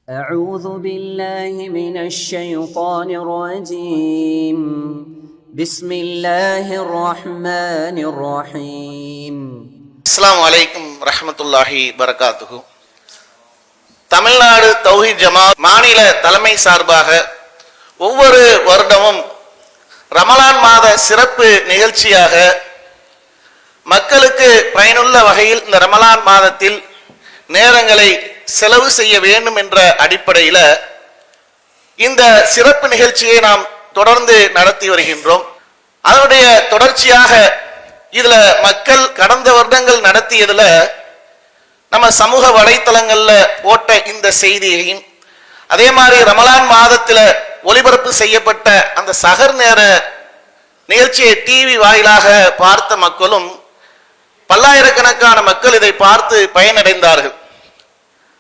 أعوذ بالله من الشيطان الرجيم بسم الله الرحمن الرحيم அஸ்ஸலாமு அலைக்கும் வரஹ்மத்துல்லாஹி பரகாத்துஹு. தமிழ்நாடு தௌஹீத் ஜமாத் மாநில தலைமை சார்பாக ஒவ்வொரு வருடமும் ரமலான் மாத சிறப்பு நிகழ்ச்சியாக மக்களுக்கு பயனுள்ள வகையில் இந்த ரமலான் மாதத்தில் நேரங்களை செலவு செய்ய வேண்டும் என்ற அடிப்படையில் இந்த சிறப்பு நிகழ்ச்சியை நாம் தொடர்ந்து நடத்தி வருகின்றோம். அதனுடைய தொடர்ச்சியாக இதுல மக்கள் கடந்த வருடங்கள் நடத்தியதுல நம்ம சமூக வலைத்தளங்கள்ல போட்ட இந்த செய்தியையும், அதே மாதிரி ரமலான் மாதத்துல ஒளிபரப்பு செய்யப்பட்ட அந்த சஹர் நேர நிகழ்ச்சியை டிவி வாயிலாக பார்த்த மக்களும் பல்லாயிரக்கணக்கான மக்கள் இதை பார்த்து பயனடைந்தார்கள்.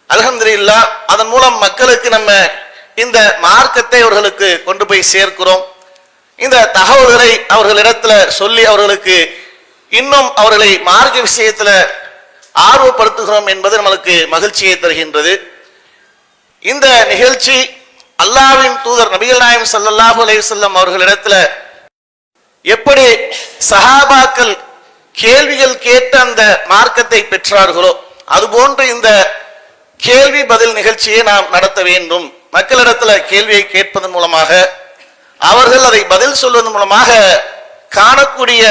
அல்ஹம்துலில்லாஹ். அதன் மூலம் மக்களுக்கு நம்ம இந்த மார்க்கத்தை அவர்களுக்கு கொண்டு போய் சேர்க்கிறோம். இந்த தகவல்களை அவர்களிடத்துல சொல்லி அவர்களுக்கு இன்னும் அவர்களை மார்க்க விஷயத்துல ஆர்வப்படுத்துகிறோம் என்பது நம்மளுக்கு மகிழ்ச்சியை தருகின்றது. இந்த நிகழ்ச்சி அல்லாஹ்வின் தூதர் நபிகள் நாயகம் ஸல்லல்லாஹு அலைஹி வஸல்லம் அவர்களிடத்துல எப்படி சஹாபாக்கள் கேள்விகள் கேட்ட அந்த மார்க்கத்தை பெற்றார்களோ அதுபோன்று இந்த கேள்வி பதில் நிகழ்ச்சியை நாம் நடத்த வேண்டும். மக்களிடத்துல கேள்வியை கேட்பதன் மூலமாக அவர்கள் அதை பதில் சொல்வதன் மூலமாக காணக்கூடிய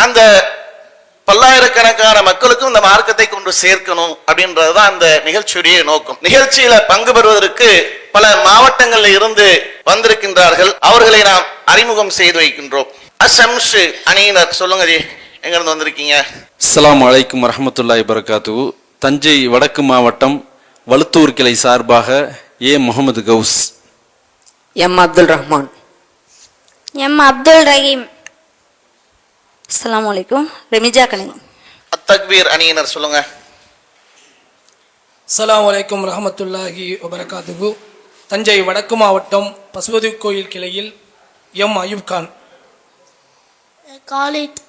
அந்த பல்லாயிரக்கணக்கான மக்களுக்கும் இந்த மார்க்கத்தை கொண்டு சேர்க்கணும் அப்படின்றதுதான் அந்த நிகழ்ச்சியுடைய நோக்கம். நிகழ்ச்சியில பங்கு பெறுவதற்கு பல மாவட்டங்கள்ல இருந்து வந்திருக்கின்றார்கள். அவர்களை நாம் அறிமுகம் செய்து வைக்கின்றோம். அஷம்ஸ் அணியினர், சொல்லுங்க ஜி, எங்க இருந்து வந்திருக்கீங்க? அஸ்ஸலாமு அலைக்கும் வரஹ்மத்துல்லாஹி வபரகாத்துஹு. தஞ்சை வடக்கு மாவட்டம் வழுத்தூர் கிளை சார்பாக ஏ முகமது கவுஸ். எம் அப்துல் ரஹ்மான். எம் அப்துல் ரஹீம். அஸ்ஸலாமு அலைக்கும் ரெமிஜா கனி. அத்தக்பீர் அணியினர், சொல்லுங்க. அஸ்ஸலாமு அலைக்கும் ரஹ்மத்துல்லாஹி வபரகாத்துஹு. தஞ்சை வடக்கு மாவட்டம் பசுபதி கோயில் கிளையில் எம் அயூப் கான். காலித்.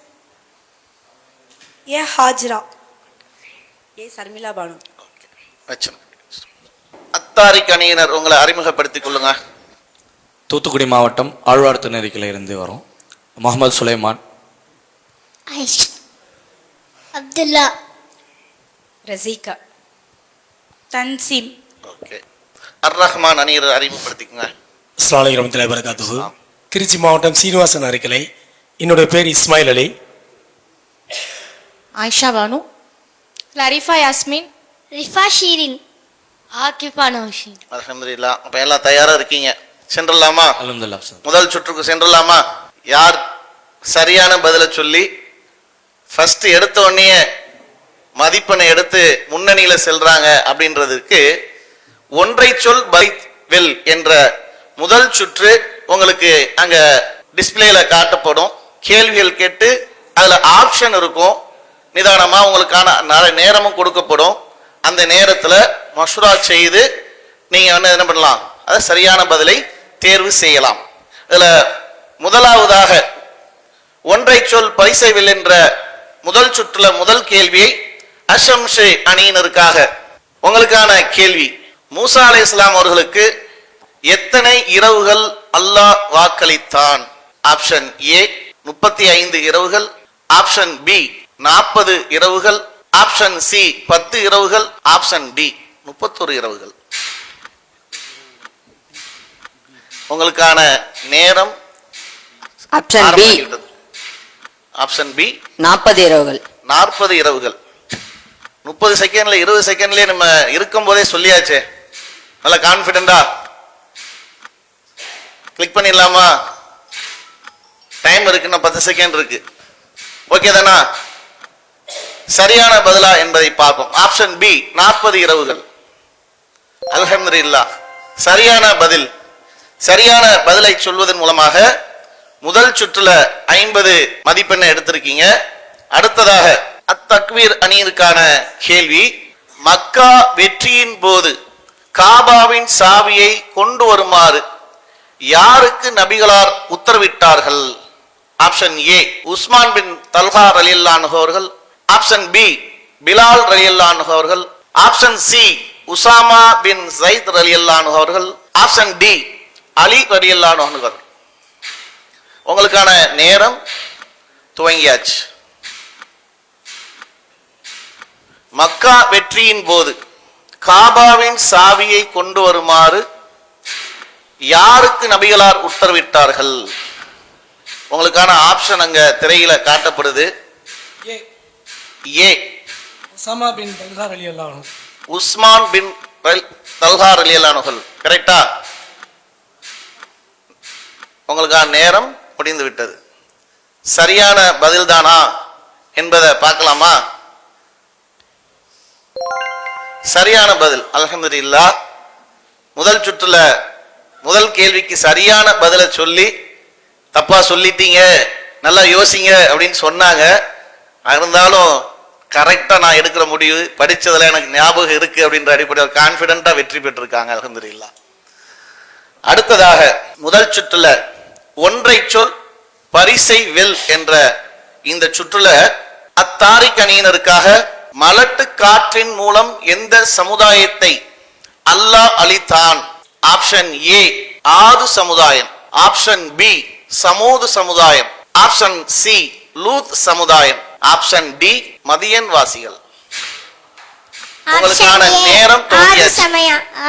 ஏ ஹாஜ்ரா. ஏ சர்மிளா பானு. அத்தாரிக் அணியினர், உங்களை அறிமுகப்படுத்திக் கொள்ளுங்க. தூத்துக்குடி மாவட்டம் ஆழ்வார் திருநெறிக்கில இருந்து வரும் முகமது சுலைமான். ஐஷ். அப்துல்லா. ரசீகா. தன்சீம். ஓகே. அர் ரஹ்மான் அணியினர் அறிமுகப்படுத்திக்கங்க. அஸ்ஸலாமு அலைக்கும் வரஹ்மத்துல்லாஹி வபரகாத்துஹு. திருச்சி மாவட்டம் சீனிவாசன் அரைக்கலை. என்னுடைய பேர் இஸ்மாயில் அலி. ஆயிஷா பானு. லரிஃபா யாஸ்மின். ரிஃபா ஷீரின். ஆகிஃபா நௌஷின். அல்ஹம்துலில்லாஹ். அப்ப எல்லாம் தயாரா இருக்கீங்க, சென்றலாமா? அல்ஹம்துலில்லாஹ். முதல் சுற்றுக்கு சென்றலாமா? யார் சரியான பதிலை சொல்லி ஃபர்ஸ்ட் எடுத்த உடனே மதிப்பெண்ணை எடுத்து முன்னணியில செல்றாங்க அப்படின்றதுக்கு ஒன்றை சொல் பைத் வெல் என்ற முதல் சுற்று உங்களுக்கு அங்க டிஸ்பிளேல காட்டப்படும். கேள்விகள் கேட்டு அதுல ஆப்ஷன் இருக்கும். நிதானமா உங்களுக்கான நேரமும் கொடுக்கப்படும். அந்த நேரத்துல மஷ்ரா செய்து நீங்க என்ன பண்ணலாம், அது சரியான பதிலை தேர்வு செய்யலாம். இதுல முதலாவதாக ஒன்றை சொல் பரிசை வெல் என்ற முதல் சுற்றுல முதல் கேள்வியை அஷம்ஷே அணியினருக்காக உங்களுக்கான கேள்வி. மூசா அலைஹிஸ்ஸலாம் அவர்களுக்கு எத்தனை இரவுகள் அல்லாஹ் வாக்களித்தான்? ஆப்ஷன் ஏ 35 இரவுகள், ஆப்ஷன் பி 40 இரவுகள், ஆப்ஷன் சி 10 இரவுகள், ஆப்ஷன் டி 31 இரவுகள். உங்களுக்கான நேரம் ஆப்ஷன் பி. ஆப்ஷன் பி 40 இரவுகள். 40 இரவுகள். 30 செகண்ட்ல 20 செகண்ட்லயே நம்ம இருக்கும் போதே சொல்லியாச்சே. நல்ல கான்பிடண்டா கிளிக் பண்ணிடலாமா? டைம் இருக்கு, இன்னும் 10 செகண்ட் இருக்கு. ஓகே தானா? சரியான பதிலா என்பதை பார்ப்போம். ஆப்ஷன் பி 40 இரவுகள். அல்ஹம்துலில்லாஹ். சரியான பதில். சரியான பதிலை சொல்வதன் மூலமாக முதல் சுற்றுல 50 மதிப்பெண்ணை எடுத்திருக்கீங்க. அடுத்ததாக அத்தக்வீர் அணியிற்கான கேள்வி. மக்கா வெற்றியின் போது காபாவின் சாவியை கொண்டு வருமாறு யாருக்கு நபிகளார் உத்தரவிட்டார்கள்? ஆப்ஷன் ஏ உஸ்மான் பின் தல்ஹா ரலியல்லாஹு அன்ஹு அவர்கள், ஆப்ஷன் பி பிலால் ரலியல்லாஹு அன்ஹு அவர்கள், ஆப்ஷன் சி உசாமா பின் ஜைத் ரலியல்லாஹு அன்ஹு அவர்கள். ஆப்ஷன் டி அலி ரலியல்லாஹு அன்ஹு அவர்கள். உங்களுக்கான நேரம் துவங்கியாச்சு. மக்கா வெற்றியின் போது காபாவின் சாவியை கொண்டு வருமாறு யாருக்கு நபிகளார் உத்தரவிட்டார்கள்? உங்களுக்கான ஆப்ஷன் அங்க திரையில காட்டப்படுது. ஏ ஏ உசாமா பின் தல்ஹா ரலியல்லாஹு அன்ஹு. உஸ்மான் பின் தல்ஹா ரலியல்லாஹு அன்ஹு. கரெக்டா? உங்களுக்கான நேரம் முடிந்து விட்டது. சரியான பதில் தானா என்பதை பார்க்கலாமா? சரியான பதில். அல்ஹம்துலில்லாஹ். முதல் சுற்றுல முதல் கேள்விக்கு சரியான பதிலை சொல்லி தப்பா சொல்லிட்டீங்க, நல்லா யோசிங்க அப்படின்னு சொன்னாங்க. இருந்தாலும் கரெக்டா நான் எடுக்கிற முடிவு படிச்சதுல எனக்கு ஞாபகம் இருக்கு அப்படின்ற அடிப்படையில் கான்பிடண்டா வெற்றி பெற்றிருக்காங்க. அல்ஹம்துலில்லாஹ். அடுத்ததாக முதல் சுற்றுல ஒன்றை சொல் பரிசை வெல் என்ற இந்த சுற்றுல அத்தாரிக் அணியினருக்காக மலட்டு காற்றின் மூலம் எந்த சமுதாயத்தை அல்லாஹ் அளித்தான்? ஆப்ஷன் ஏ ஆது சமுதாயம், ஆப்ஷன் பி சமூது சமுதாயம், ஆப்ஷன் சி லூத் சமுதாயம், ஆப்ஷன் டி மதியன் வாசிகள். உங்களுக்கான நேரம்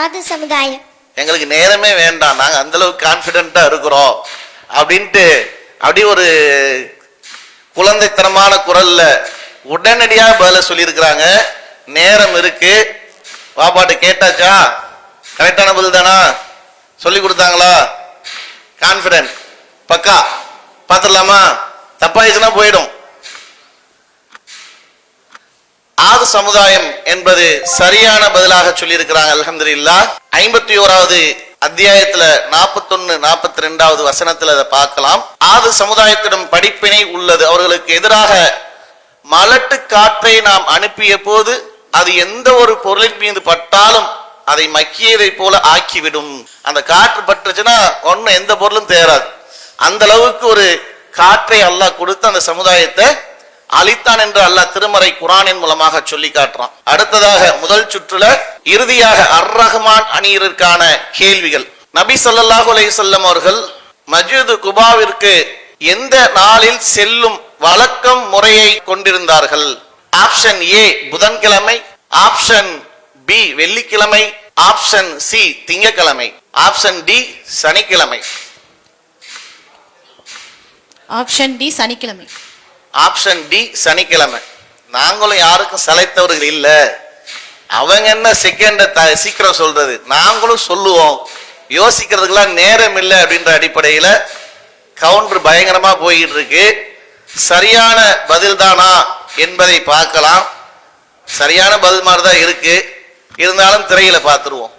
ஆது சமுதாயம். எங்களுக்கு நேரமே வேண்டாம், நாங்க அந்த அளவுக்கு கான்பிடண்டா இருக்கிறோம் அப்படின்ட்டு அப்படி ஒரு குழந்தைத்தனமான குரல்ல உடனடியாக பதில சொல்லியிருக்கிறாங்க. நேரம் இருக்கு. வாப்பாட்டு கேட்டாச்சா? கரெக்டான பதில் தானா? சொல்லி கொடுத்தாங்களா? கான்பிடன்ட் பக்கா? பாத்துடலாமா? தப்பாயிடுச்சுன்னா போயிடும். ஆது சமுதாயம் என்பது சரியான பதிலாக சொல்லி இருக்கிறாங்க. அல்ஹம்துலில்லாஹ். 51வது அத்தியாயத்துல 41, 42வது வசனத்துல அதை பார்க்கலாம். ஆது சமுதாயத்திடம் படிப்பினை உள்ளது. அவர்களுக்கு எதிராக மலட்டு காற்றை நாம் அனுப்பிய போது அது எந்த ஒரு பொருளின் மீது பட்டாலும் அதை மக்கியதை போல ஆக்கிவிடும். அந்த காற்று பட்டுச்சுன்னா ஒன்னும் எந்த பொருளும் தேராது. அந்த அளவுக்கு ஒரு காற்றை அல்லாஹ் கொடுத்து அந்த சமுதாயத்தை அழித்தான் என்று அல்லாஹ் திருமறை குர்ஆனின் மூலமாக சொல்லி காட்டுறான். அடுத்ததாக முதல் சுற்றுல இறுதியாக அர் ரஹ்மான் அணியினருக்கான கேள்விகள். நபி ஸல்லல்லாஹு அலைஹி வஸல்லம் அவர்கள் மஸ்ஜித் குபாவிற்கு எந்த நாளில் செல்லும் வழக்கம் முறையை கொண்டிருந்தார்கள்? ஆப்ஷன் ஏ புதன்கிழமை, ஆப்ஷன் பி வெள்ளிக்கிழமை, ஆப்ஷன் சி திங்கட்கிழமை, ஆப்ஷன் டி சனிக்கிழமை. ஆப்ஷன் டி சனிக்கிழமை. ஆப்ஷன் டி சனிக்கிழமை. நாங்களும் யாருக்கும் சளைத்தவர்கள் இல்ல. அவங்க என்ன செகண்ட சீக்கிரம் சொல்றது, நாங்களும் சொல்லுவோம். யோசிக்கிறதுக்கெல்லாம் நேரம் இல்லை அப்படின்ற அடிப்படையில கவுண்டர் பயங்கரமா போயிட்டு இருக்கு. சரியான பதில் தானா என்பதை பார்க்கலாம். சரியான பதில் மாதிரி தான் இருக்கு. இருந்தாலும் திரையில பார்த்துருவோம்.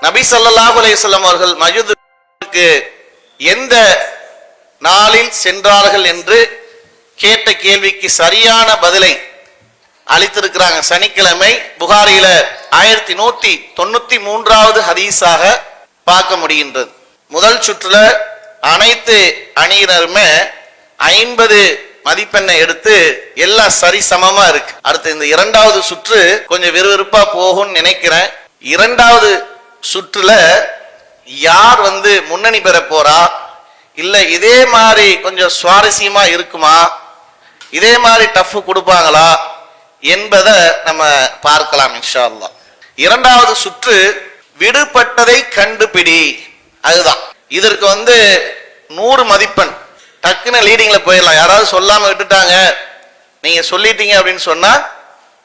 நபி ஸல்லல்லாஹு அலைஹி வஸல்லம் அவர்கள் மஸ்ஜிதுக்கு எந்த நாளில் சென்றார்கள் என்று கேட்ட கேள்விக்கு சரியான பதிலை அளித்திருக்கிறாங்க. சனிக்கிழமை. புகாரியில 1193வது ஹதீஸாக பார்க்க முடிகின்றது. முதல் சுற்றுல அனைத்து அணியினருமே 50 மதிப்பெண்ணை எடுத்து எல்லாம் சரிசமமா இருக்கு. அடுத்து இந்த இரண்டாவது சுற்று கொஞ்சம் விறுவிறுப்பா போகும்னு நினைக்கிறேன். இரண்டாவது சுற்றுல யார் முன்னணி பெற போறா, இல்ல இதே மாதிரி கொஞ்சம் சுவாரஸ்யமா இருக்குமா, இதே மாதிரி டஃப் கொடுப்பாங்களா என்பதை நம்ம பார்க்கலாம் இன்ஷா அல்லாஹ். இரண்டாவது சுற்று விடுபட்டதை கண்டுபிடி. அதுதான் இதற்கு 100 மதிப்பெண். டக்குன்னு லீடிங்ல போயிடலாம். யாராவது சொல்லாம விட்டுட்டாங்க, நீங்க சொல்லிட்டீங்க அப்படின்னு சொன்னா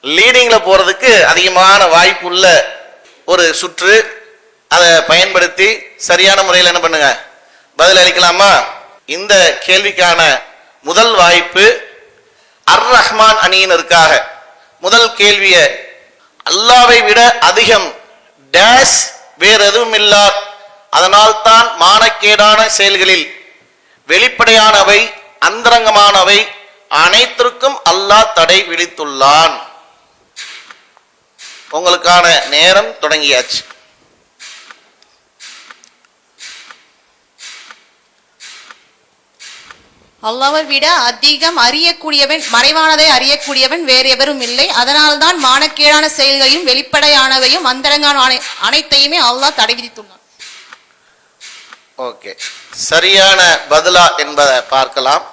லீடிங்ல போறதுக்கு அதிகமான வாய்ப்பு உள்ள ஒரு சுற்று. அதை பயன்படுத்தி சரியான முறையில் என்ன பண்ணுங்க, பதில் அளிக்கலாமா? இந்த கேள்விக்கான முதல் வாய்ப்பு அர் ரஹ்மான் அணியினருக்காக. முதல் கேள்விய அல்லாவை விட அதிகம் டேஷ் வேற எதுவும் இல்லா, அதனால் தான் மானக்கேடான செயல்களில் வெளிப்படையானவை அந்தரங்கமானவை அனைத்திற்கும் அல்லாஹ் தடை விதித்துள்ளான். உங்களுக்கான நேரம் தொடங்கியாச்சு. அல்லாஹ்வை விட அதிகம் அறியக்கூடியவன், மறைவானதை அறியக்கூடியவன் வேறு எவரும் இல்லை. அதனால்தான் மானக்கேடான செயல்களையும் வெளிப்படையானவையும் அந்தரங்கான அனைத்தையுமே அல்லாஹ் தடை விதித்துள்ளான். ஓகே, சரியான பதிலா என்பதை பார்க்கலாம்.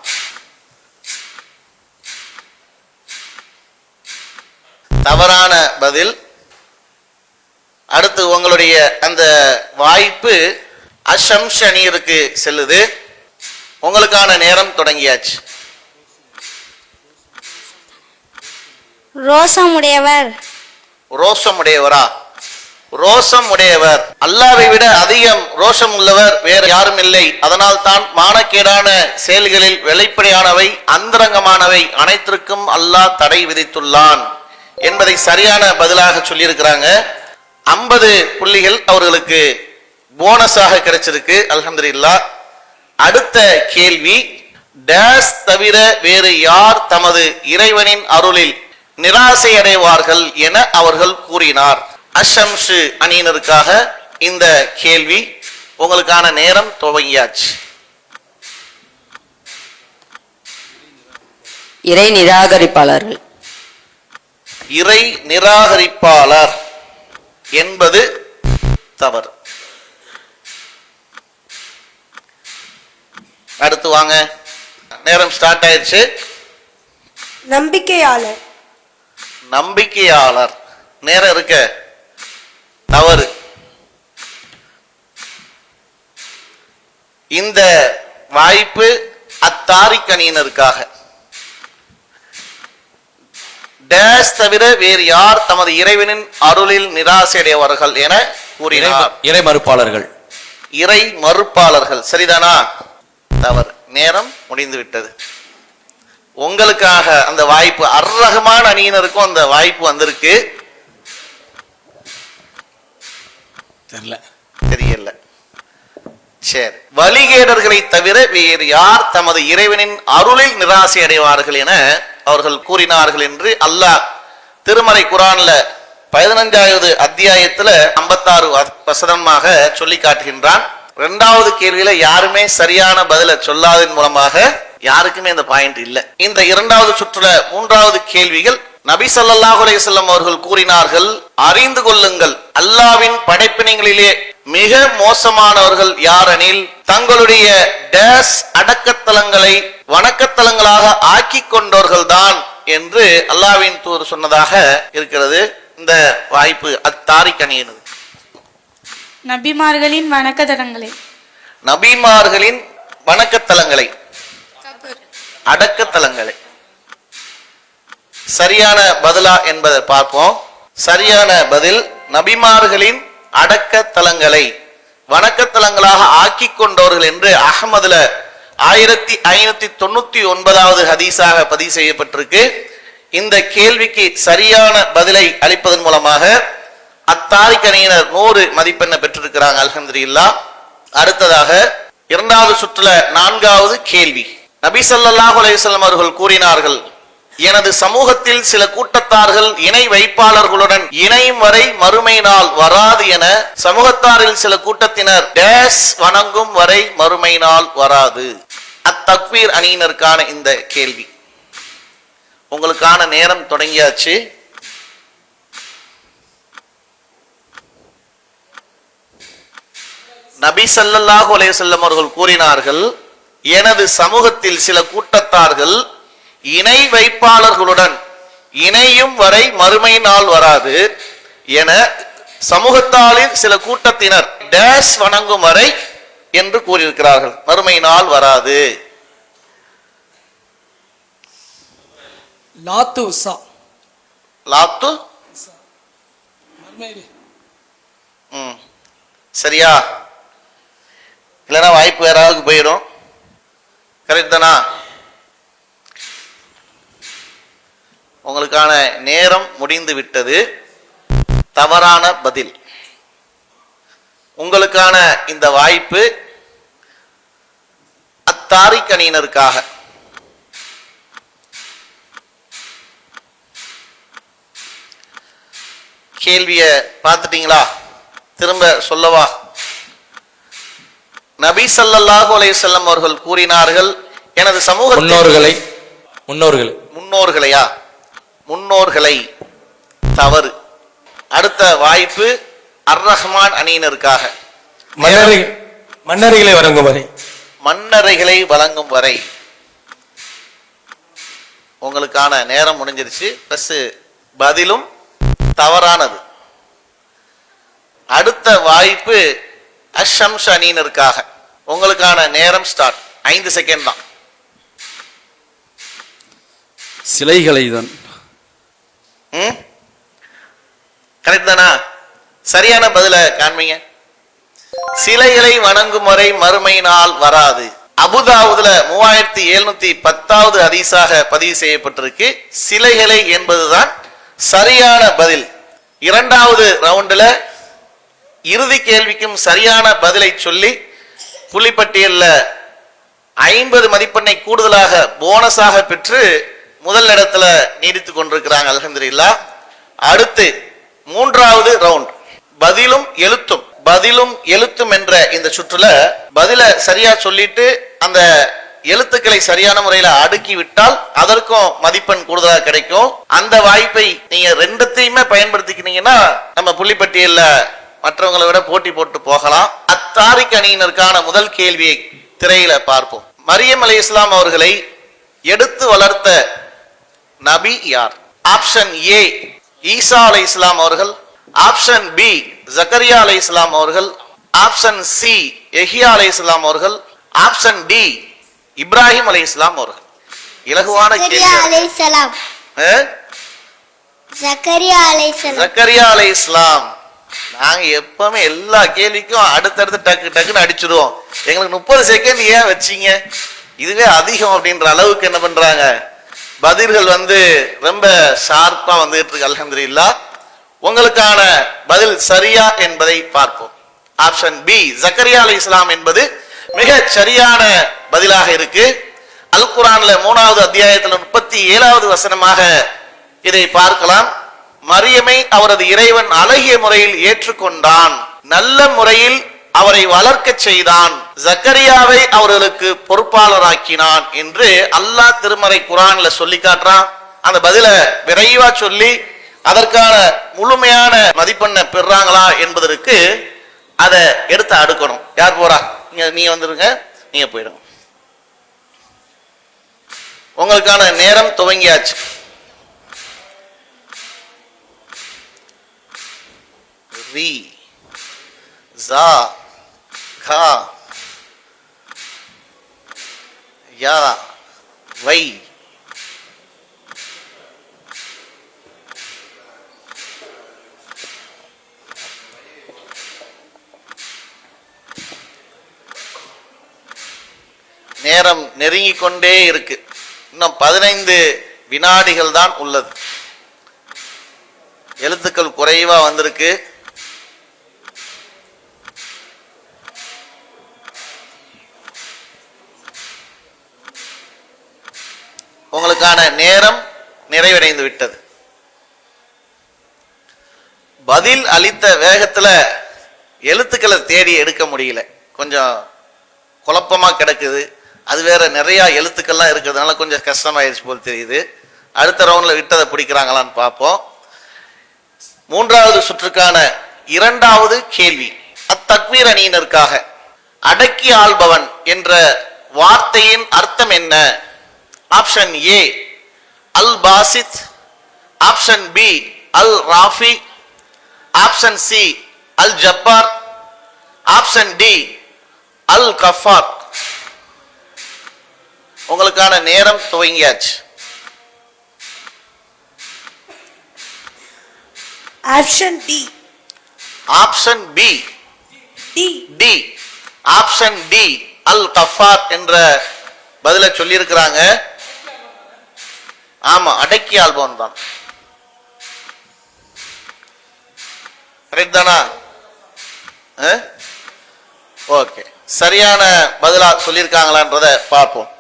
தவறான பதில். அடுத்து உங்களுடைய அந்த வாய்ப்பு அஷம்ஷ அணியிற்கு செல்லுது. உங்களுக்கான நேரம் தொடங்கியாச்சு. ரோசமுடையவர். ரோஷமுடையவரா? ரோஷம் உடையவர், அல்லாஹ்வை விட அதிகம் ரோஷம் உள்ளவர் வேறு யாரும் இல்லை. அதனால் தான் மானக்கேடான செயல்களில் வெளிப்படையானவை அந்தரங்கமானவை அனைத்திற்கும் அல்லாஹ் தடை விதித்துள்ளான் என்பதை சரியான பதிலாக சொல்லியிருக்கிறாங்க. 50 புள்ளிகள் அவர்களுக்கு போனஸாக கிடைச்சிருக்கு. அல்ஹம்துலில்லாஹ். அடுத்த கேள்வி, டேஸ் தவிர வேறு யார் தமது இறைவனின் அருளில் நிராசை அடைவார்கள் என அவர்கள் கூறினார்? அஷம்ஷு அணியினருக்காக இந்த கேள்வி. உங்களுக்கான நேரம் துவங்கியாச்சு. இறை நிராகரிப்பாளர்கள். இறை நிராகரிப்பாளர் என்பது தவறு. அடுத்து வாங்க, நேரம் ஸ்டார்ட் ஆயிடுச்சு. நம்பிக்கையாளர். நம்பிக்கையாளர் நேரம் இருக்க தவறு. இந்த வாய்ப்பு அத்தாரிக் அணியினருக்காக. டேஸ் தவிர வேறு யார் தமது இறைவனின் அருளில் நிராசையடைவார்கள் என கூறினார்? இறை மறுப்பாளர்கள். இறை மறுப்பாளர்கள். சரிதானா? தவறு. நேரம் முடிந்து விட்டது. உங்களுக்காக அந்த வாய்ப்பு, அர்-ரஹ்மான் அணியினருக்கும் அந்த வாய்ப்பு வந்திருக்கு. தெரியல. சரி, வழிகேடர்களை தவிர வேறு யார் தமது இறைவனின் அருளில் நிராசை அடைவார்கள் என அவர்கள் கூறினார்கள் என்று அல்லாஹ் திருமறை குர்ஆன்ல 15வது அத்தியாயத்துல 56 வசனமாக சொல்லி காட்டுகின்றான். 2வது கேள்வியில யாருமே சரியான பதில சொல்லாததன் மூலமாக யாருக்குமே இந்த பாயிண்ட் இல்ல. இந்த 2வது சுற்றுல 3வது கேள்விகள், நபி ஸல்லல்லாஹு அலைஹி வஸல்லம் அவர்கள் கூறினார்கள், அறிந்து கொள்ளுங்கள், அல்லாஹ்வின் படைப்பினங்களிலே மிக மோசமானவர்கள் யாரெனில் தங்களுடைய டேஸ் அடக்கத்தலங்களை வணக்கத்தலங்களாக ஆக்கி கொண்டவர்கள் தான் என்று அல்லாஹ்வின் தூதர் சொன்னதாக இருக்கிறது. இந்த வாய்ப்பு அத்தாரிக் அணியினது. நபிமார்களின் வணக்கத்தலங்களை. நபிமார்களின் வணக்கத்தலங்களை, அடக்கத்தலங்களை. சரியான பதிலா என்பதை பார்ப்போம். சரியான பதில், நபிமார்களின் அடக்கத்தலங்களை வணக்கத்தலங்களாக ஆக்கி கொண்டவர்கள் என்று அஹ்மதுல 1599வது ஹதீஸாக பதிவு செய்யப்பட்டிருக்கு. இந்த கேள்விக்கு சரியான பதிலை அளிப்பதன் மூலமாக அத்தாரிக் அணியினர் 100 மதிப்பெண்ணை பெற்றிருக்கிறாங்க. அல்ஹம்துலில்லாஹ். அடுத்ததாக 2வது சுற்றுல 4வது கேள்வி, நபி ஸல்லல்லாஹு அலைஹி வஸல்லம் அவர்கள் கூறினார்கள், எனது சமூகத்தில் சில கூட்டத்தார்கள் இணை வைப்பாளர்களுடன் இணையும் வரை மறுமை நாள் வராது என சமூகத்தாரில் சில கூட்டத்தினர் டேஸ் வணங்கும் வரை மறுமை நாள் வராது. அத்தக்வீர் அணியினருக்கான இந்த கேள்வி. உங்களுக்கான நேரம் தொடங்கியாச்சு. நபி ஸல்லல்லாஹு அலைஹி வஸல்லம் அவர்கள் கூறினார்கள், எனது சமூகத்தில் சில கூட்டத்தார்கள் இணை வைப்பாளர்களுடன் இணையும் வரை மறுமை நாள் வராது என சமூகத்தாலில் சில கூட்டத்தினர் டேஸ் வணங்கும் வரை என்று கூறியிருக்கிறார்கள். மறுமை நாள் வராது. லாத்து உஸா. லாத்து சரியா? இல்லைன்னா வாய்ப்பு வேறாவது போயிடும். கரெக்ட் தானா? உங்களுக்கான நேரம் முடிந்து விட்டது. தவறான பதில். உங்களுக்கான இந்த வாய்ப்பு அத்தாரிக் அணியினருக்காக. கேள்விய பார்த்துட்டீங்களா? திரும்ப சொல்லவா? நபி ஸல்லல்லாஹு அலைஹி வஸல்லம் அவர்கள் கூறினார்கள், எனது சமூக முன்னோர்களையா? முன்னோர்களை தவறு. அடுத்த வாய்ப்பு அர் ரஹ்மான் அணியினருக்காக. மன்னரைகளை வழங்கும் வரை. மன்னரைகளை வழங்கும் வரை. உங்களுக்கான நேரம் முடிஞ்சிருச்சு. பிளஸ் பதிலும் தவறானது. அடுத்த வாய்ப்பு அஷம்ஸ் அணியினருக்காக. உங்களுக்கான நேரம் ஸ்டார்ட். 5 செகண்ட் தான். சிலைகளை தான். கரெக்ட் தானா? சரியான பதில காண்பீங்க. சிலைகளை வணங்கும் வரை மறுமை நாள் வராது. அபுதாவுதுல 3710வது ஹதீஸாக பதிவு செய்யப்பட்டிருக்கு. சிலைகளை என்பதுதான் சரியான பதில். இரண்டாவது ரவுண்டுல இறுதி கேள்விக்கும் சரியான பதிலை சொல்லி புள்ளிப்பட்டியல்ல 50 மதிப்பெண்ணை கூடுதலாக போனஸாக பெற்று முதல் இடத்துல நீடித்துக் கொண்டிருக்கிறாங்க. அல்ஹம்துலில்லாஹ். அடுத்து மூன்றாவது ரவுண்ட் பதிலும் எழுத்தும் என்ற இந்த சுற்றுல பதில சரியா சொல்லிட்டு அந்த எழுத்துக்களை சரியான முறையில அடுக்கி விட்டால் அதற்கும் மதிப்பெண் கூடுதலாக கிடைக்கும். அந்த வாய்ப்பை நீங்க ரெண்டுத்தையுமே பயன்படுத்திக்கிட்டீங்கன்னா நம்ம புள்ளிப்பட்டியல்ல மற்றவங்களை விட போட்டி போட்டு போகலாம். அத்தாரிக் அணியினருக்கான முதல் கேள்வியை திரையில பார்ப்போம். மரியம் அலைஹிஸ்ஸலாம் அவர்களை எடுத்து வளர்த்த நபி யார்? ஆப்ஷன் ஏ ஈசா அலைஹிஸ்ஸலாம் அவர்கள், ஆப்ஷன் பி ஜக்கரியா அலைஹிஸ்ஸலாம் அவர்கள், ஆப்ஷன் சி யஹ்யா அலைஹிஸ்ஸலாம் அவர்கள், ஆப்ஷன் டி இப்ராஹிம் அலைஹிஸ்ஸலாம் அவர்கள். இலகுவான கேள்வி. ஜக்கரியா அலைஹிஸ்ஸலாம். நாங்க எப்பவுமே எல்லா கேள்விக்கும் அடுத்தடுத்து டக்குன்னு அடிச்சிடுவோம். எங்களுக்கு 30 செகண்ட் ஏன் வச்சீங்க? இதுவே அதிகம் அப்படின்ற அளவுக்கு என்ன பண்றாங்க, பதில்கள் ரொம்ப ஷார்ப்பா வந்துட்டு இருக்கு. அல்ஹம்துலில்லாஹ். உங்களுக்கான பதில் சரியா என்பதை பார்ப்போம். ஆப்ஷன் பி ஜக்கரியா அலைஹிஸ்ஸலாம் என்பது மிக சரியான பதிலாக இருக்கு. அல் குர்ஆன்ல 3வது அத்தியாயத்தில் 37வது வசனமாக இதை பார்க்கலாம். மரியமை அவரது இறைவன் அழகிய முறையில் ஏற்றுக்கொண்டான், நல்ல முறையில் அவரை வளர்க்க செய்தான், ஜக்கரியாவை அவர்களுக்கு பொறுப்பாளராக்கினான் என்று அல்லாஹ் திருமறை குர்ஆன்ல சொல்லி காட்டுறான். அந்த பதில விரைவா சொல்லி அதற்கான முழுமையான மதிப்பெண்ணை பெறாங்களா என்பதற்கு அதை எடுத்து அடுக்கணும். யார் போறா? நீங்க வந்துருங்க, நீங்க போயிடுங்க. உங்களுக்கான நேரம் துவங்கியாச்சு. ரி ஜா கா யா வை நேரம் நெருங்கிக் கொண்டே இருக்கு. இன்னும் 15 வினாடிகள் தான் உள்ளது. எழுத்துக்கள் குறைவா வந்திருக்கு. உங்களுக்கான நேரம் நிறைவடைந்து விட்டது. பதில் அளித்த வேகத்துல எழுத்துக்களை தேடி எடுக்க முடியல. கொஞ்சம் குழப்பமா கிடக்குது. அது வேற நிறைய எழுத்துக்கள்லாம் இருக்கிறதுனால கொஞ்சம் கஷ்டமாயிருச்சு போல் தெரியுது. அடுத்த ரவுண்ட்ல விட்டதை பிடிக்கிறாங்களான்னு பார்ப்போம். 3வது சுற்றுக்கான 2வது கேள்வி அத்தக்வீர் அணியினருக்காக. அடக்கி ஆள்பவன் என்ற வார்த்தையின் அர்த்தம் என்ன? ஆப்ஷன் ஏ அல் பாசித், ஆப்ஷன் பி அல் ராஃபி, ஆப்ஷன் சி அல் ஜப்பார், ஆப்ஷன் டி அல் கஃபார். உங்களுக்கான நேரம் துவங்கியாச்சு. Option D. Option B D. D. Option D அல் கஃபார் என்ற பதில சொல்லி இருக்கிறாங்க. ஆமா, அடக்கி ஆள்பவன் தான். கரெக்ட் தானா? ஓகே, சரியான பதிலா சொல்லியிருக்காங்களான்றத பார்ப்போம்.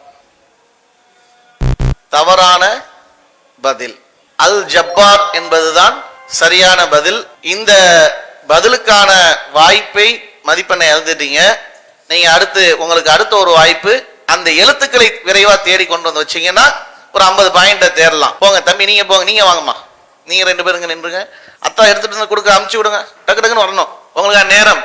தவறான பதில். அல் ஜப்பார் என்பதுதான் சரியான பதில். இந்த பதிலுக்கான வாய்ப்பை மதிப்பெண்ணை எழுதிட்டீங்க. நீங்க உங்களுக்கு அடுத்த ஒரு வாய்ப்பு அந்த எழுத்துக்களை விரைவா தேடி கொண்டு வந்து வச்சீங்கன்னா ஒரு 50 பாயிண்ட தேரலாம். போங்க தம்பி, நீங்க போங்க, நீங்க வாங்கம்மா, நீங்க 2 பேருங்க நின்றுங்க. அத்தா எடுத்துட்டு வந்து கொடுக்க அமுச்சு விடுங்க, டக்கு டக்குன்னு வரணும். உங்களுக்கு நேரம்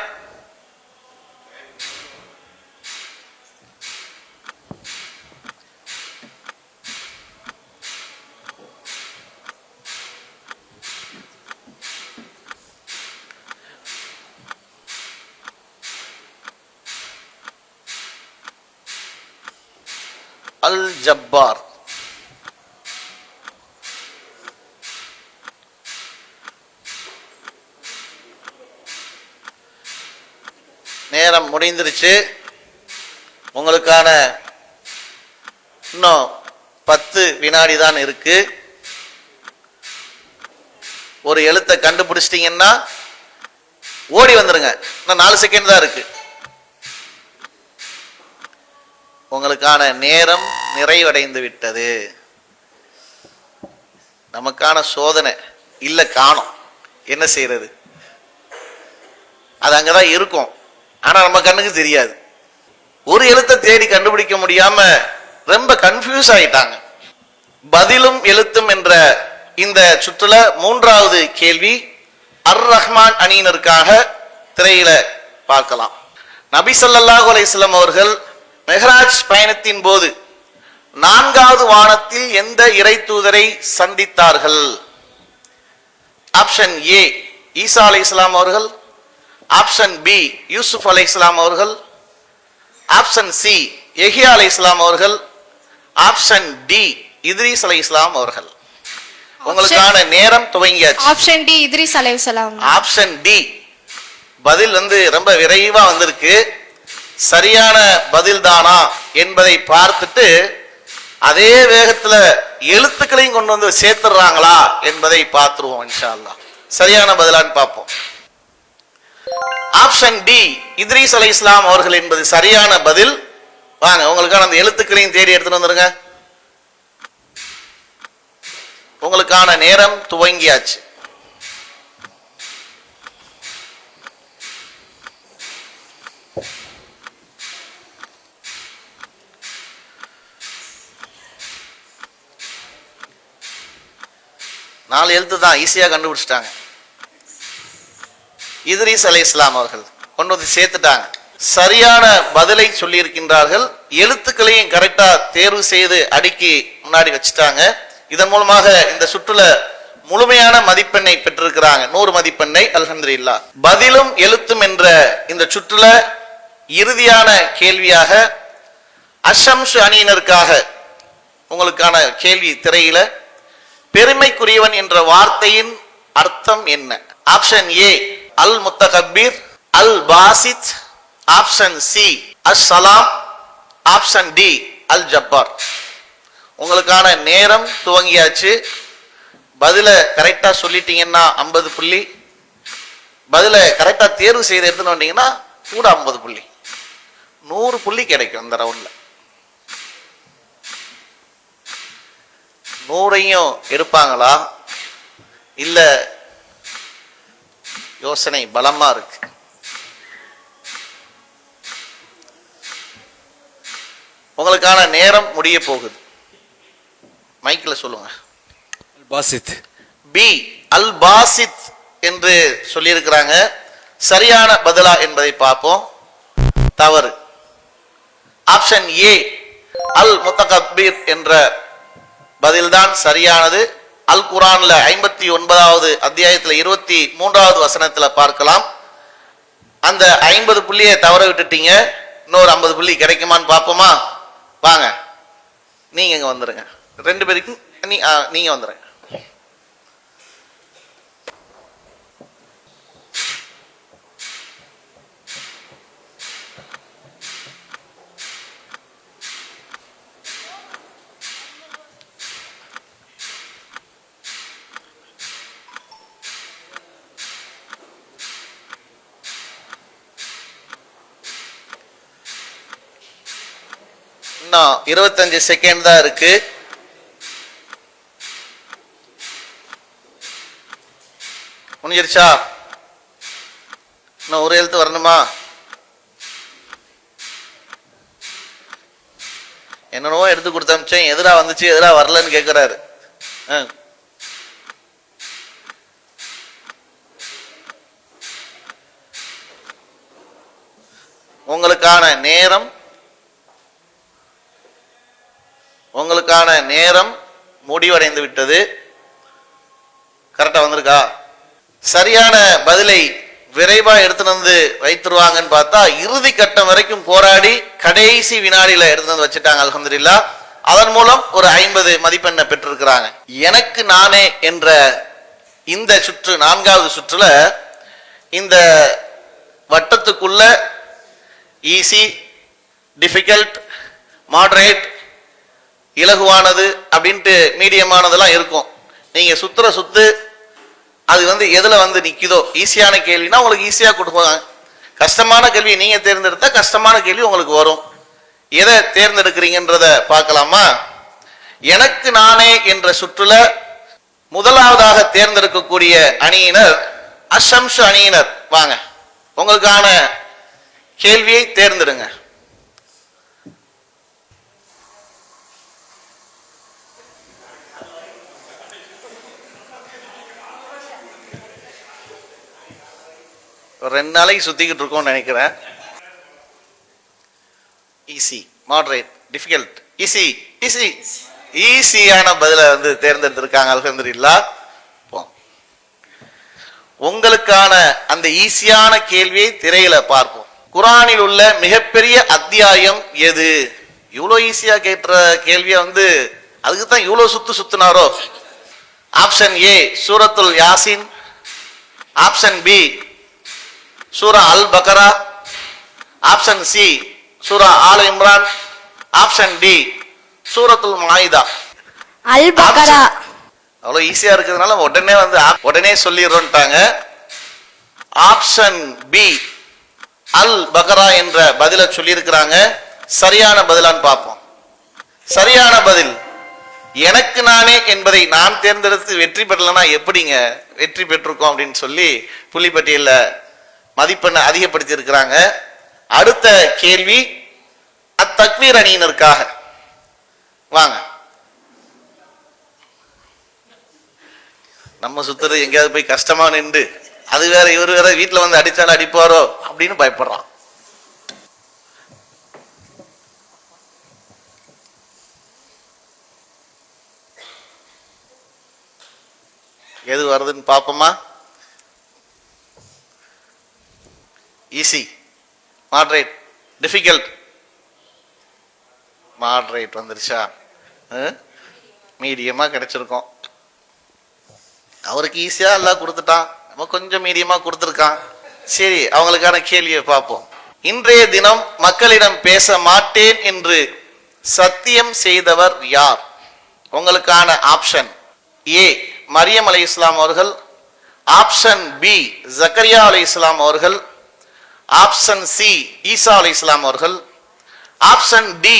அல் ஜப்பார். நேரம் முடிந்துருச்சு. உங்களுக்கான இன்னும் 10 வினாடி தான் இருக்கு. ஒரு எழுத்தை கண்டுபிடிச்சிட்டீங்கன்னா ஓடி வந்துருங்க. இன்னும் 4 செகண்ட் தான் இருக்கு. உங்களுக்கான நேரம் நிறைவடைந்து விட்டது. நமக்கான சோதனை இல்ல, காணோம், என்ன செய்யறது? அது அங்கதான் இருக்கும், ஆனா நம்ம கண்ணுக்கு தெரியாது. ஒரு எழுத்தை தேடி கண்டுபிடிக்க முடியாம ரொம்ப கன்ஃபியூஸ் ஆயிட்டாங்க. பதிலும் எழுத்தும் என்ற இந்த சுற்றுல 3வது கேள்வி அர் ரஹ்மான் அணியினருக்காக திரையில பார்க்கலாம். நபி ஸல்லல்லாஹு அலைஹி வஸல்லம் அவர்கள் மெஹ்ராஜ் பயணத்தின் போது 4வது வானத்தில் எந்த இறை தூதரை சந்தித்தார்கள்? ஆப்ஷன் ஏ ஈசா அலைஹிஸ்ஸலாம் அவர்கள், ஆப்ஷன் பி யூசுப் அலைஹிஸ்ஸலாம் அவர்கள், ஆப்ஷன் சி யஹ்யா அலைஹிஸ்ஸலாம் அவர்கள், ஆப்ஷன் டி இத்ரீஸ் அலைஹிஸ்ஸலாம் அவர்கள். உங்களுக்கான நேரம் துவங்கியாச்சு. ஆப்ஷன் டி இத்ரீஸ் அலைஹிஸ்ஸலாம். ஆப்ஷன் டி பதில் ரொம்ப விரைவா வந்திருக்கு. சரியான பதில் தானா என்பதை பார்த்துட்டு அதே வேகத்துல எழுத்துக்களையும் கொண்டு வந்து சேர்த்துறாங்களா என்பதை பார்த்துருவோம் இன்ஷா அல்லாஹ். சரியான பதிலான்னு பார்ப்போம். ஆப்ஷன் டி இத்ரீஸ் அலைஹிஸ்ஸலாம் அவர்கள் என்பது சரியான பதில். வாங்க, உங்களுக்கான அந்த எழுத்துக்களையும் தேடி எடுத்துட்டு வந்துருங்க. உங்களுக்கான நேரம் துவங்கியாச்சு. நாலு எழுத்து தான், ஈஸியா கண்டுபிடிச்சிட்டாங்க. இத்ரீஸ் அலைஹிஸ்ஸலாம் அவர்கள் கொண்டு வந்து சேர்த்துட்டாங்க. சரியான பதிலை சொல்லி இருக்கின்றார்கள். எழுத்துக்களையும் கரெக்டா தேர்வு செய்து அடுக்கி முன்னாடி வச்சுட்டாங்க. இதன் மூலமாக இந்த சுற்றுல முழுமையான மதிப்பெண்ணை பெற்றிருக்கிறாங்க, 100 மதிப்பெண்ணை. அல்ஹம்துலில்லாஹ். பதிலும் எழுத்தும் என்ற இந்த சுற்றுல இறுதியான கேள்வியாக அஷம்ஸ் அணியினருக்காக உங்களுக்கான கேள்வி திரையில. பெருமைக்குரியவன் என்ற வார்த்தையின் அர்த்தம் என்ன? ஆப்ஷன் ஏ அல் முத்தகப்பீர், அல் பாசித், ஆப்ஷன் சி அஸ்ஸலாம், ஆப்ஷன் டி அல் ஜப்பார். உங்களுக்கான நேரம் துவங்கியாச்சு. பதில கரெக்டா சொல்லிட்டீங்கன்னா 50 புள்ளி, பதில கரெக்டா தேர்வு செய்து எடுத்துன்னு வந்தீங்கன்னா கூட 50 புள்ளி, 100 புள்ளி கிடைக்கும் இந்த ரவுண்ட்ல. 100ஐயும் எடுப்பாங்களா இல்ல? யோசனை பலமா இருக்கு. உங்களுக்கான நேரம் முடிய போகுது. மைக்கில் சொல்லுங்க. பாசித். பி அல் பாசித் என்று சொல்லியிருக்கிறாங்க. சரியான பதிலா என்பதை பார்ப்போம். தவறு. ஆப்ஷன் ஏ அல் முத்தகப்பீர் என்ற பதில்தான் சரியானது. அல் குர்ஆன்ல 59வது அத்தியாயத்துல 23வது வசனத்துல பார்க்கலாம். அந்த 50 புள்ளியை தவற விட்டுட்டீங்க. இன்னொரு 50 புள்ளி கிடைக்குமான்னு பார்ப்போமா? வாங்க, நீங்க இங்க வந்துருங்க. 2 பேருக்கும் நீங்க வந்துருங்க. இன்னும் 25 செகண்ட் தான் இருக்கு. முடிஞ்சிருச்சா? இன்னும் ஒரு எழுத்து வரணுமா? என்னென்னவோ எடுத்து கொடுத்தமிச்சேன், எதிரா வந்துச்சு எதிரா வரலன்னு கேட்கிறாரு. உங்களுக்கான நேரம் முடிவடைந்து விட்டது. கரெக்டா வந்திருக்கா? சரியான பதிலை விரைவா எடுத்துட்டு வந்து வைத்துருவாங்கன்னு பார்த்தா இறுதி கட்டம் வரைக்கும் போராடி கடைசி வினாடியில எடுத்து வந்து வச்சுட்டாங்க. அல்ஹம்துலில்லாஹ். அதன் மூலம் ஒரு 50 மதிப்பெண்ணை பெற்றிருக்கிறாங்க. எனக்கு நானே என்ற இந்த சுற்று, 4வது சுற்றுல இந்த வட்டத்துக்குள்ள ஈஸி, டிஃபிகல்ட், மாடரேட், இலகுவானது அப்படின்ட்டு மீடியமானதெல்லாம் இருக்கும். நீங்க சுத்துற சுத்து அது எதுல நிக்குதோ, ஈஸியான கேள்வினா உங்களுக்கு ஈஸியா கொடுப்பாங்க. கஷ்டமான கேள்வி நீங்க தேர்ந்தெடுத்தா கஷ்டமான கேள்வி உங்களுக்கு வரும். எதை தேர்ந்தெடுக்கிறீங்கன்றத பார்க்கலாமா? எனக்கு நானே என்ற சுற்றுல முதலாவதாக தேர்ந்தெடுக்கக்கூடிய அணியினர் அஷம்ஷு அணியினர். வாங்க, உங்களுக்கான கேள்வியை தேர்ந்தெடுங்க. ஒரு 2 நாளைக்கு சுத்திக்கிட்டு இருக்கோம்னு நினைக்கிறேன். Easy, moderate, difficult, easy. ஈஸியான பதில தேர்ந்தெடுத்திருக்காங்க. அல்ஹம்துலில்லாஹ். உங்களுக்கான அந்த ஈஸியான கேள்வியை திரையில பார்ப்போம். குர்ஆனில் உள்ள மிகப்பெரிய அத்தியாயம் எது? இவ்வளோ ஈஸியா கேட்ட கேள்வியை அதுக்கு தான் இவ்வளோ சுத்துனாரோ? ஆப்ஷன் ஏ சூரத்துல் யாசின், ஆப்ஷன் பி சூரா அல் பக்ரா, ஆப்ஷன் சி சூரா ஆல் இம்ரான், ஆப்ஷன் டி சூரத்துல் மாயிதா. அல் பக்ரா. அவ்வளோ ஈஸியா இருக்கிறதுனால உடனே சொல்லிடுறோன்ட்டாங்க. ஆப்ஷன் பி அல் பக்ரா என்ற பதில சொல்லியிருக்கிறாங்க. சரியான பதிலான்னு பார்ப்போம். சரியான பதில் எனக்கு நானே என்பதை நான் தேர்ந்தெடுத்து வெற்றி பெறலன்னா எப்படிங்க வெற்றி பெற்றிருக்கோம் அப்படின்னு சொல்லி புள்ளிப்பட்டியல்ல மதிப்பெண்ணை அதிகப்படுத்தி இருக்கிறாங்க. அடுத்த கேள்வி அத்தக்வீர் அணியினருக்காக. வாங்க, நம்ம சுத்துறது எங்கேயாவது போய் கஷ்டமா நின்று அது வேற இவர் வேற வீட்டுல அடிச்சாலும் அடிப்பாரோ அப்படின்னு பயப்படுறான். எது வருதுன்னு பாப்போமா? Easy, moderate, difficult. மாடரேட் வந்துருச்சா? மீடியமா கிடைச்சிருக்கோம். அவருக்கு ஈஸியா எல்லாம் கொடுத்துட்டான், நம்ம கொஞ்சம் மீடியமா கொடுத்துருக்கான். சரி, அவங்களுக்கான கேள்வியை பார்ப்போம். இன்றைய தினம் மக்களிடம் பேச மாட்டேன் என்று சத்தியம் செய்தவர் யார்? உங்களுக்கான ஆப்ஷன் ஏ மரியம் அலைஹிஸ்ஸலாம் அவர்கள், ஆப்ஷன் பி ஜக்கரியா அலைஹிஸ்ஸலாம் அவர்கள், ஆப்ஷன் சி ஈசா அலைஹிஸ்ஸலாம் அவர்கள், ஆப்ஷன் டி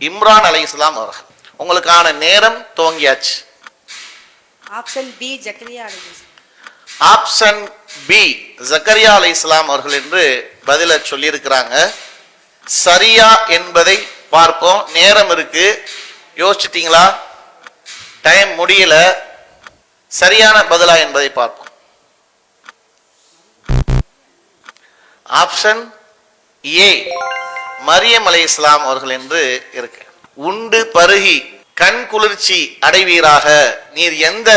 இம்ரான் அலைஹிஸ்ஸலாம் அவர்கள். உங்களுக்கான நேரம் துவங்கியாச்சு. ஆப்ஷன் பி ஜக்கரியா அலைஹிஸ்ஸலாம். ஆப்ஷன் பி ஜக்கரியா அலைஹிஸ்ஸலாம் அவர்கள் என்று பதில சொல்லியிருக்கிறாங்க. சரியா என்பதை பார்ப்போம். நேரம் இருக்கு, யோசிச்சிட்டீங்களா? டைம் முடியல. சரியான பதிலா என்பதை பார்ப்போம். ஆப்ஷன் ஏ மரியம் அலைஹிஸ்ஸலாம் அவர்கள் என்று இருக்கு. உண்டு பருகி கண் குளிர்ச்சி அடைவீராக, நீர் எந்த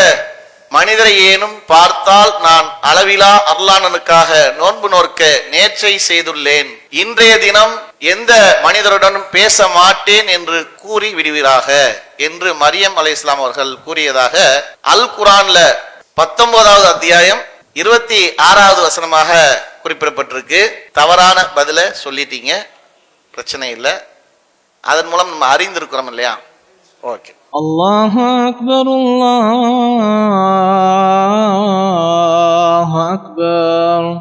மனிதரை ஏனும் பார்த்தால் நான் அளவிலா அருளாளனுக்காக நோன்பு நோற்க நேர்ச்சை செய்துள்ளேன். இன்றைய தினம் எந்த மனிதருடனும் பேச மாட்டேன் என்று கூறி விடுவீராக என்று மரியம் அலைஹிஸ்ஸலாம் அவர்கள் கூறியதாக அல் குர்ஆன்ல 19வது அத்தியாயம் 26வது வசனமாக குறிப்பிடப்பட்டிருக்கு. தவறான பதில சொல்லிட்டீங்க, பிரச்சனை இல்லை. அதன் மூலம் நம்ம அறிந்திருக்கிறோம் இல்லையா? ஓகே. அல்லாஹு அக்பர், அல்லாஹு அக்பர்.